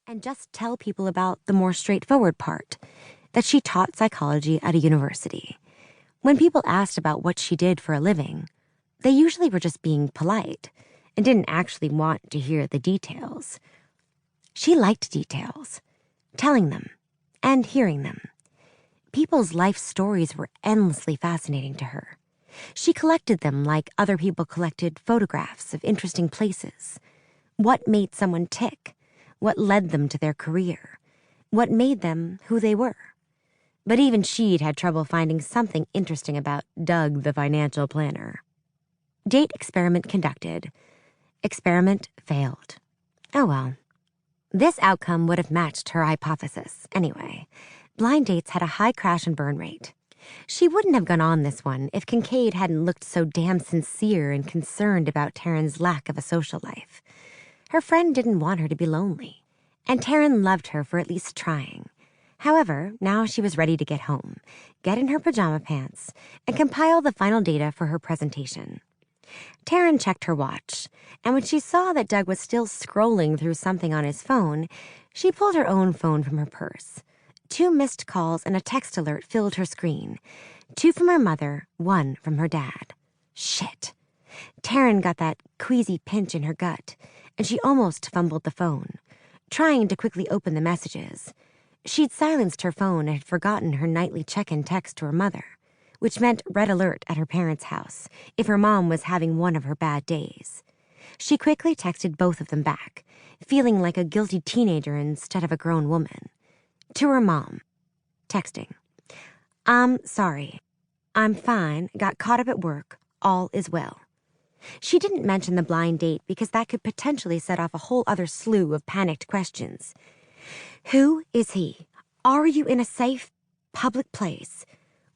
and just tell people about the more straightforward part, that she taught psychology at a university. When people asked about what she did for a living, they usually were just being polite and didn't actually want to hear the details. She liked details, telling them and hearing them. People's life stories were endlessly fascinating to her. She collected them like other people collected photographs of interesting places. What made someone tick? What led them to their career? What made them who they were? But even she'd had trouble finding something interesting about Doug the financial planner. Date experiment conducted. Experiment failed. Oh well. This outcome would have matched her hypothesis, anyway. Blind dates had a high crash and burn rate. She wouldn't have gone on this one if Kincaid hadn't looked so damn sincere and concerned about Taryn's lack of a social life. Her friend didn't want her to be lonely, and Taryn loved her for at least trying. However, now she was ready to get home, get in her pajama pants, and compile the final data for her presentation. Taryn checked her watch, and when she saw that Doug was still scrolling through something on his phone, she pulled her own phone from her purse. 2 missed calls and a text alert filled her screen. 2 from her mother, 1 from her dad. Shit. Taryn got that queasy pinch in her gut, and she almost fumbled the phone, trying to quickly open the messages. She'd silenced her phone and had forgotten her nightly check-in text to her mother, which meant red alert at her parents' house if her mom was having one of her bad days. She quickly texted both of them back, feeling like a guilty teenager instead of a grown woman. To her mom, texting, "I'm sorry. I'm fine, got caught up at work, all is well." She didn't mention the blind date because that could potentially set off a whole other slew of panicked questions. Who is he? Are you in a safe, public place?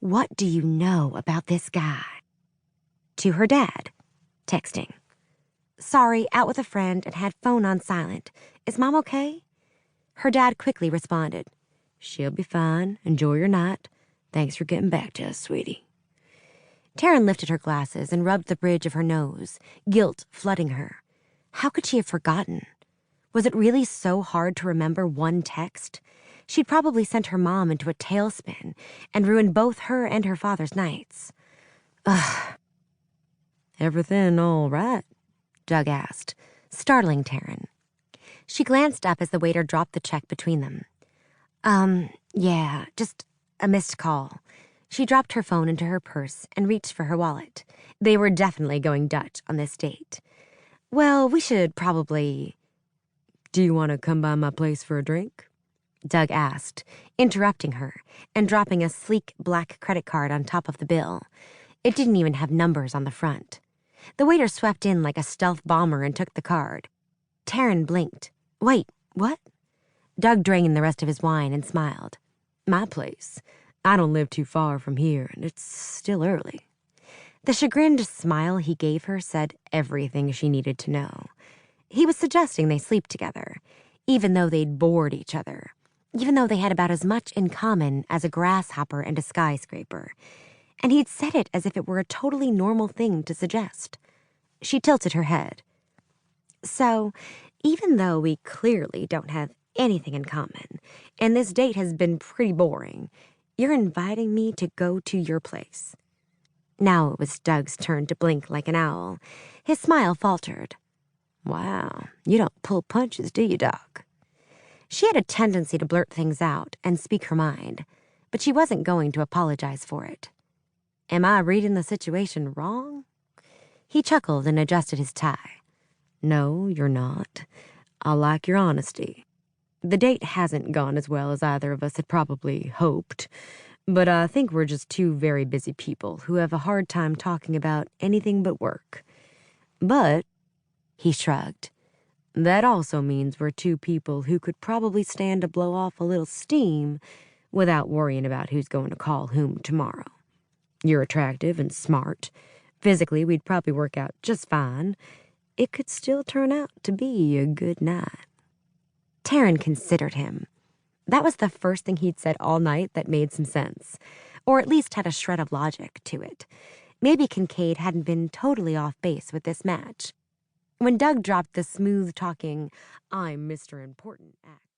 What do you know about this guy? To her dad, texting, "Sorry, out with a friend and had phone on silent. Is Mom okay?" Her dad quickly responded, "She'll be fine. Enjoy your night. Thanks for getting back to us, sweetie." Taryn lifted her glasses and rubbed the bridge of her nose, guilt flooding her. How could she have forgotten? Was it really so hard to remember one text? She'd probably sent her mom into a tailspin and ruined both her and her father's nights. Ugh. "Everything all right?" Doug asked, startling Taryn. She glanced up as the waiter dropped the check between them. Yeah, just a missed call." She dropped her phone into her purse and reached for her wallet. They were definitely going Dutch on this date. "Well, we should probably—" "Do you want to come by my place for a drink?" Doug asked, interrupting her and dropping a sleek black credit card on top of the bill. It didn't even have numbers on the front. The waiter swept in like a stealth bomber and took the card. Taryn blinked. "Wait, what?" Doug drained the rest of his wine and smiled. "My place. I don't live too far from here, and it's still early." The chagrined smile he gave her said everything she needed to know. He was suggesting they sleep together, even though they'd bored each other, even though they had about as much in common as a grasshopper and a skyscraper. And he'd said it as if it were a totally normal thing to suggest. She tilted her head. "So, even though we clearly don't have anything in common, and this date has been pretty boring, you're inviting me to go to your place." Now it was Doug's turn to blink like an owl. His smile faltered. "Wow, you don't pull punches, do you, Doc?" She had a tendency to blurt things out and speak her mind, but she wasn't going to apologize for it. "Am I reading the situation wrong?" He chuckled and adjusted his tie. "No, you're not. I like your honesty. The date hasn't gone as well as either of us had probably hoped, but I think we're just 2 very busy people who have a hard time talking about anything but work. But," he shrugged, "that also means we're 2 people who could probably stand to blow off a little steam without worrying about who's going to call whom tomorrow. You're attractive and smart. Physically, we'd probably work out just fine. It could still turn out to be a good night." Taryn considered him. That was the first thing he'd said all night that made some sense, or at least had a shred of logic to it. Maybe Kincaid hadn't been totally off base with this match. When Doug dropped the smooth-talking, "I'm Mr. Important" act.